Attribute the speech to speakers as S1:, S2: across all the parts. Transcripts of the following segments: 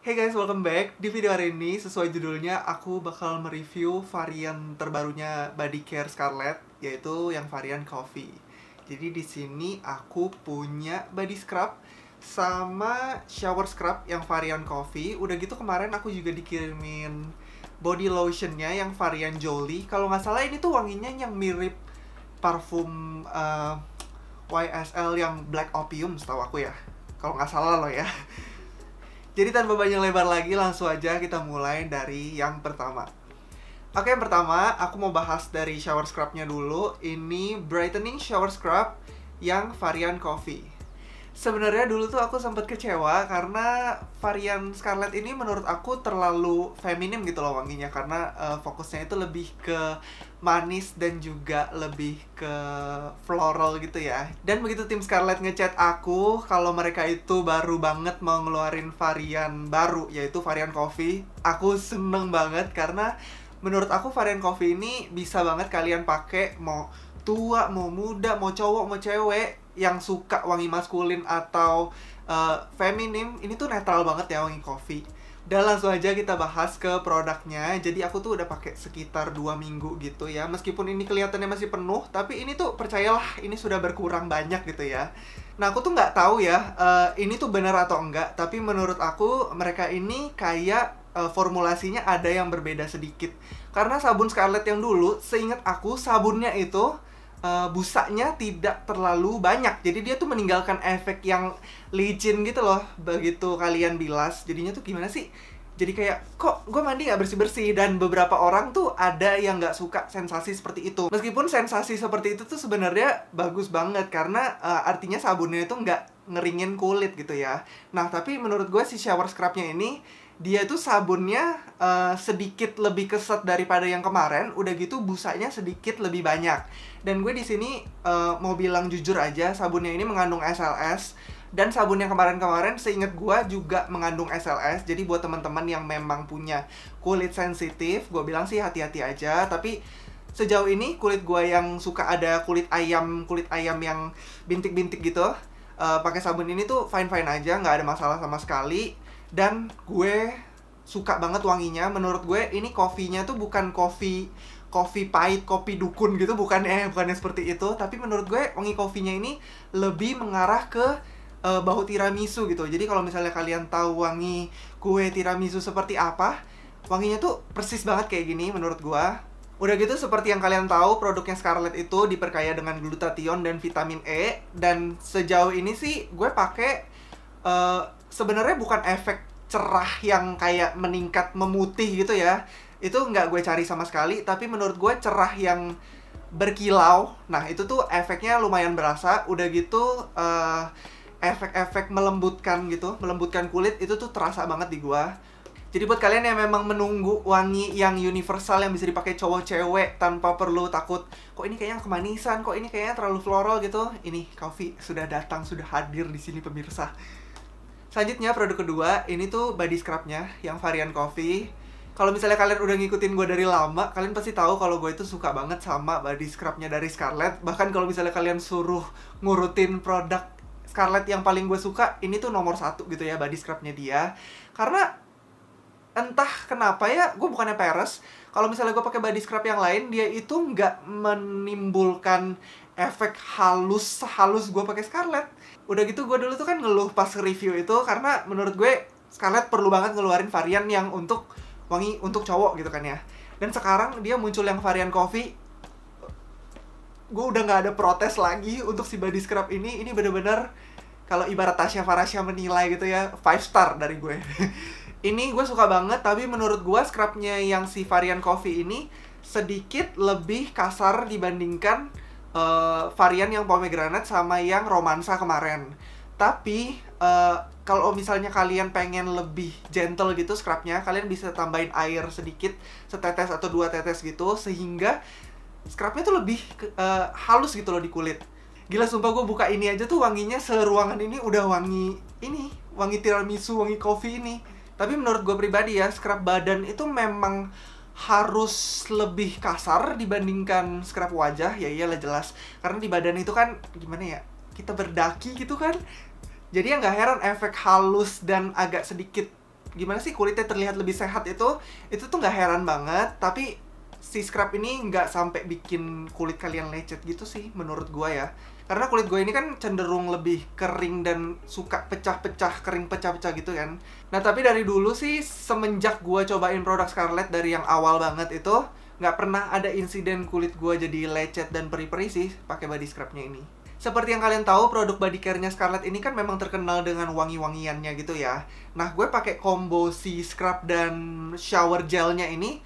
S1: Hey guys, welcome back. Di video hari ini, sesuai judulnya, aku bakal mereview varian terbarunya Body Care Scarlett, yaitu yang varian Coffee. Jadi di sini aku punya body scrub sama shower scrub yang varian Coffee. Udah gitu kemarin aku juga dikirimin body lotionnya yang varian Jolie. Kalau nggak salah ini tuh wanginya yang mirip parfum YSL yang Black Opium, setahu aku ya. Kalau nggak salah loh ya. Jadi tanpa banyak lebar lagi, langsung aja kita mulai dari yang pertama. Oke, yang pertama aku mau bahas dari shower scrubnya dulu. Ini brightening shower scrub yang varian Coffee. Sebenarnya dulu tuh aku sempat kecewa karena varian Scarlett ini menurut aku terlalu feminim gitu loh wanginya, karena fokusnya itu lebih ke manis dan juga lebih ke floral gitu ya. Dan begitu tim Scarlett ngechat aku kalau mereka itu baru banget mau ngeluarin varian baru, yaitu varian Coffee, aku seneng banget karena menurut aku varian Coffee ini bisa banget kalian pakai mau tua, mau muda, mau cowok, mau cewek yang suka wangi maskulin atau feminim. Ini tuh netral banget ya wangi Coffee. Dan langsung aja kita bahas ke produknya. Jadi aku tuh udah pakai sekitar 2 minggu gitu ya. Meskipun ini kelihatannya masih penuh, tapi ini tuh percayalah ini sudah berkurang banyak gitu ya. Nah aku tuh nggak tahu ya ini tuh benar atau enggak, tapi menurut aku mereka ini kayak formulasinya ada yang berbeda sedikit. Karena sabun Scarlett yang dulu, seingat aku sabunnya itu busanya tidak terlalu banyak. Jadi dia tuh meninggalkan efek yang licin gitu loh begitu kalian bilas. Jadinya tuh gimana sih? Jadi kayak, kok gue mandi gak bersih-bersih? Dan beberapa orang tuh ada yang gak suka sensasi seperti itu. Meskipun sensasi seperti itu tuh sebenarnya bagus banget, karena artinya sabunnya itu gak ngeringin kulit gitu ya. Nah, tapi menurut gue si shower scrubnya ini, dia tuh sabunnya sedikit lebih keset daripada yang kemarin. Udah gitu busanya sedikit lebih banyak. Dan gue di sini mau bilang jujur aja, sabunnya ini mengandung SLS. Dan sabun yang kemarin-kemarin seingat gue juga mengandung SLS. Jadi buat teman-teman yang memang punya kulit sensitif, gue bilang sih hati-hati aja. Tapi sejauh ini kulit gue yang suka ada kulit ayam yang bintik-bintik gitu, pakai sabun ini tuh fine-fine aja, nggak ada masalah sama sekali. Dan gue suka banget wanginya. Menurut gue ini kopinya tuh bukan kopi pahit, kopi dukun gitu, bukannya seperti itu. Tapi menurut gue wangi kopinya ini lebih mengarah ke bau tiramisu gitu. Jadi kalau misalnya kalian tahu wangi kue tiramisu seperti apa, wanginya tuh persis banget kayak gini menurut gue. Udah gitu seperti yang kalian tahu, produknya Scarlett itu diperkaya dengan glutathione dan vitamin E. Dan sejauh ini sih gue pakai sebenarnya bukan efek cerah yang kayak meningkat memutih gitu ya. Itu nggak gue cari sama sekali, tapi menurut gue cerah yang berkilau. Nah itu tuh efeknya lumayan berasa. Udah gitu efek-efek melembutkan gitu, melembutkan kulit itu tuh terasa banget di gua. Jadi buat kalian yang memang menunggu wangi yang universal yang bisa dipakai cowok cewek tanpa perlu takut, kok ini kayaknya kemanisan, kok ini kayaknya terlalu floral gitu, ini Coffee sudah datang, sudah hadir di sini pemirsa. Selanjutnya produk kedua, ini tuh body scrubnya yang varian Coffee. Kalau misalnya kalian udah ngikutin gue dari lama, kalian pasti tahu kalau gue itu suka banget sama body scrubnya dari Scarlett. Bahkan kalau misalnya kalian suruh ngurutin produk Scarlett yang paling gue suka, ini tuh nomor 1 gitu ya body scrubnya dia. Karena entah kenapa ya, gue bukannya peres, kalau misalnya gue pakai body scrub yang lain, dia itu nggak menimbulkan efek halus sehalus gue pakai Scarlett. Udah gitu gue dulu tuh kan ngeluh pas review itu, karena menurut gue Scarlett perlu banget ngeluarin varian yang untuk wangi untuk cowok gitu kan ya. Dan sekarang dia muncul yang varian Coffee, gue udah nggak ada protes lagi untuk si body scrub ini. Ini bener-bener kalau ibarat Tasya Farasya menilai gitu ya, 5 star dari gue. Ini gue suka banget, tapi menurut gue scrubnya yang si varian Coffee ini sedikit lebih kasar dibandingkan varian yang pomegranate sama yang romansa kemarin. Tapi kalau misalnya kalian pengen lebih gentle gitu scrubnya, kalian bisa tambahin air sedikit, setetes atau 2 tetes gitu, sehingga scrubnya tuh lebih halus gitu loh di kulit. Gila, sumpah gue buka ini aja tuh wanginya seruangan ini udah wangi ini, wangi tiramisu, wangi Coffee ini. Tapi menurut gue pribadi ya, scrub badan itu memang harus lebih kasar dibandingkan scrub wajah. Ya iyalah jelas, karena di badan itu kan gimana ya, kita berdaki gitu kan. Jadi ya nggak heran efek halus dan agak sedikit gimana sih kulitnya terlihat lebih sehat itu tuh nggak heran banget. Tapi si scrub ini nggak sampai bikin kulit kalian lecet gitu sih menurut gua ya. Karena kulit gue ini kan cenderung lebih kering dan suka pecah-pecah, kering pecah-pecah gitu kan. Nah tapi dari dulu sih, semenjak gue cobain produk Scarlett dari yang awal banget itu, nggak pernah ada insiden kulit gue jadi lecet dan peri-peri sih pakai body scrubnya ini. Seperti yang kalian tahu, produk body care-nya Scarlett ini kan memang terkenal dengan wangi-wangiannya gitu ya. Nah gue pakai combo si scrub dan shower gelnya ini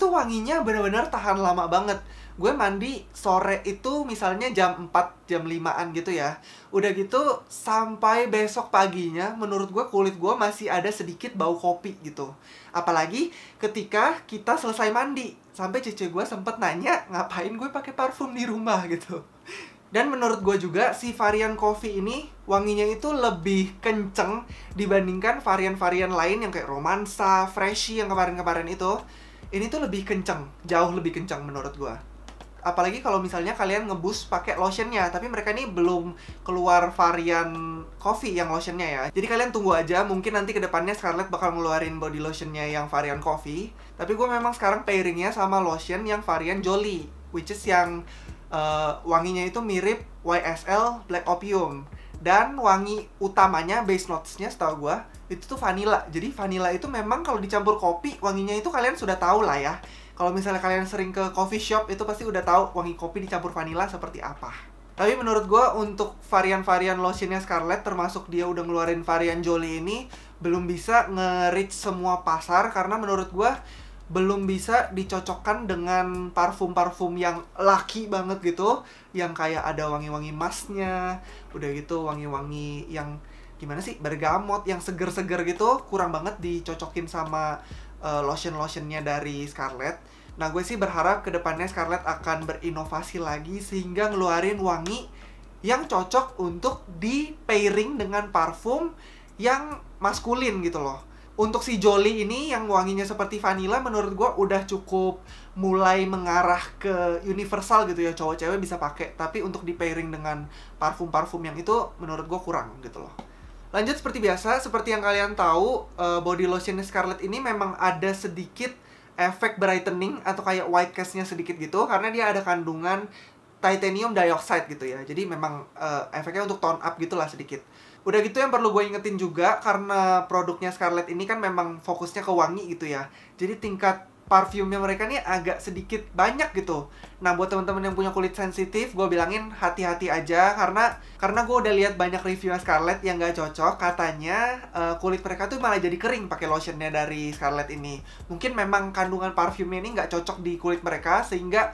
S1: tuh wanginya bener-bener tahan lama banget. Gue mandi sore itu misalnya jam 4, jam 5-an gitu ya. Udah gitu sampai besok paginya menurut gue kulit gue masih ada sedikit bau kopi gitu. Apalagi ketika kita selesai mandi. Sampai cece gue sempet nanya ngapain gue pakai parfum di rumah gitu. Dan menurut gue juga si varian coffee ini wanginya itu lebih kenceng dibandingkan varian-varian lain yang kayak romansa, freshy yang kemarin-kemarin itu. Ini tuh lebih kenceng, jauh lebih kenceng menurut gue. Apalagi kalau misalnya kalian ngebus pakai lotionnya, tapi mereka ini belum keluar varian coffee yang lotionnya ya. Jadi kalian tunggu aja, mungkin nanti kedepannya Scarlett bakal ngeluarin body lotionnya yang varian coffee. Tapi gue memang sekarang pairingnya sama lotion yang varian Jolie, which is yang wanginya itu mirip YSL Black Opium. Dan wangi utamanya, base notesnya setahu gue, itu tuh vanilla. Jadi vanilla itu memang kalau dicampur kopi, wanginya itu kalian sudah tahu lah ya. Kalau misalnya kalian sering ke coffee shop, itu pasti udah tahu wangi kopi dicampur vanilla seperti apa. Tapi menurut gue untuk varian-varian lotionnya Scarlett, termasuk dia udah ngeluarin varian Jolie ini, belum bisa nge-reach semua pasar. Karena menurut gue belum bisa dicocokkan dengan parfum-parfum yang laki banget gitu. Yang kayak ada wangi-wangi musknya, udah gitu wangi-wangi yang gimana sih, bergamot, yang seger-seger gitu. Kurang banget dicocokin sama lotion-lotionnya dari Scarlett. Nah gue sih berharap kedepannya Scarlett akan berinovasi lagi sehingga ngeluarin wangi yang cocok untuk di pairing dengan parfum yang maskulin gitu loh. Untuk si Jolie ini yang wanginya seperti vanilla, menurut gue udah cukup mulai mengarah ke universal gitu ya, cowok cewek bisa pakai. Tapi untuk di pairing dengan parfum-parfum yang itu menurut gue kurang gitu loh. Lanjut seperti biasa, seperti yang kalian tahu, body lotion Scarlett ini memang ada sedikit efek brightening atau kayak white cast-nya sedikit gitu, karena dia ada kandungan titanium dioxide gitu ya. Jadi memang efeknya untuk tone up gitulah sedikit. Udah gitu yang perlu gue ingetin juga, karena produknya Scarlett ini kan memang fokusnya ke wangi gitu ya. Jadi tingkat parfumnya mereka nih agak sedikit banyak gitu. Nah buat teman-teman yang punya kulit sensitif, gue bilangin hati-hati aja, karena gue udah lihat banyak review Scarlett yang gak cocok. Katanya kulit mereka tuh malah jadi kering pakai lotionnya dari Scarlett ini. Mungkin memang kandungan parfumnya ini gak cocok di kulit mereka, sehingga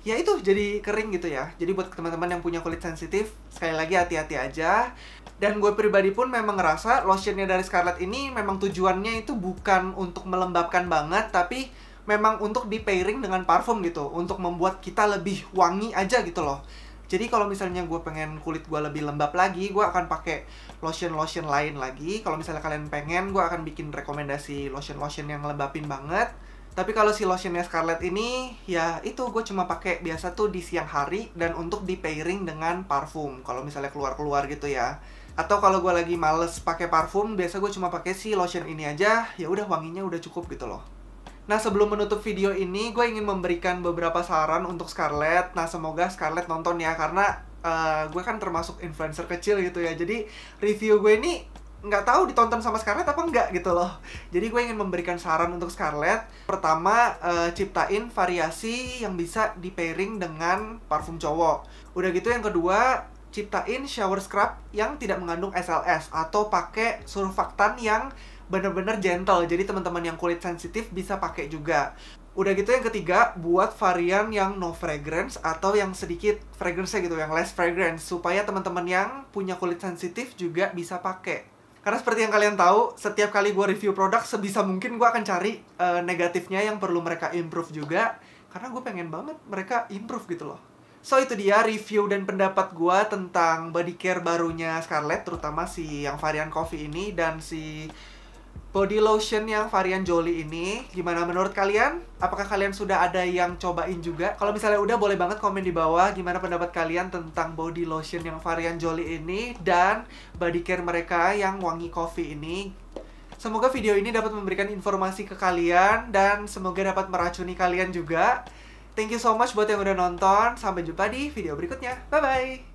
S1: ya itu jadi kering gitu ya. Jadi buat teman-teman yang punya kulit sensitif, sekali lagi hati-hati aja. Dan gue pribadi pun memang ngerasa lotionnya dari Scarlett ini memang tujuannya itu bukan untuk melembabkan banget, tapi memang untuk di pairing dengan parfum gitu, untuk membuat kita lebih wangi aja gitu loh. Jadi kalau misalnya gue pengen kulit gue lebih lembab lagi, gue akan pakai lotion-lotion lain lagi. Kalau misalnya kalian pengen, gue akan bikin rekomendasi lotion-lotion yang ngelembapin banget. Tapi kalau si lotionnya Scarlett ini, ya itu gue cuma pakai biasa tuh di siang hari dan untuk di pairing dengan parfum. Kalau misalnya keluar-keluar gitu ya. Atau kalau gue lagi males pakai parfum, biasa gue cuma pakai si lotion ini aja. Ya udah wanginya udah cukup gitu loh. Nah sebelum menutup video ini, gue ingin memberikan beberapa saran untuk Scarlett. Nah semoga Scarlett nonton ya, karena gue kan termasuk influencer kecil gitu ya. Jadi review gue ini nggak tahu ditonton sama Scarlett apa enggak gitu loh. Jadi gue ingin memberikan saran untuk Scarlett. Pertama, ciptain variasi yang bisa di pairing dengan parfum cowok. Udah gitu yang kedua, ciptain shower scrub yang tidak mengandung SLS atau pakai surfaktan yang bener-bener gentle. Jadi teman-teman yang kulit sensitif bisa pakai juga. Udah gitu yang ketiga, buat varian yang no fragrance atau yang sedikit fragrance gitu, yang less fragrance, supaya teman-teman yang punya kulit sensitif juga bisa pakai. Karena seperti yang kalian tahu, setiap kali gue review produk, sebisa mungkin gue akan cari negatifnya yang perlu mereka improve juga. Karena gue pengen banget mereka improve gitu loh. So itu dia review dan pendapat gue tentang body care barunya Scarlett, terutama si yang varian coffee ini dan si body lotion yang varian Jolie ini. Gimana menurut kalian? Apakah kalian sudah ada yang cobain juga? Kalau misalnya udah, boleh banget komen di bawah gimana pendapat kalian tentang body lotion yang varian Jolie ini dan body care mereka yang wangi coffee ini. Semoga video ini dapat memberikan informasi ke kalian dan semoga dapat meracuni kalian juga. Thank you so much buat yang udah nonton. Sampai jumpa di video berikutnya. Bye-bye!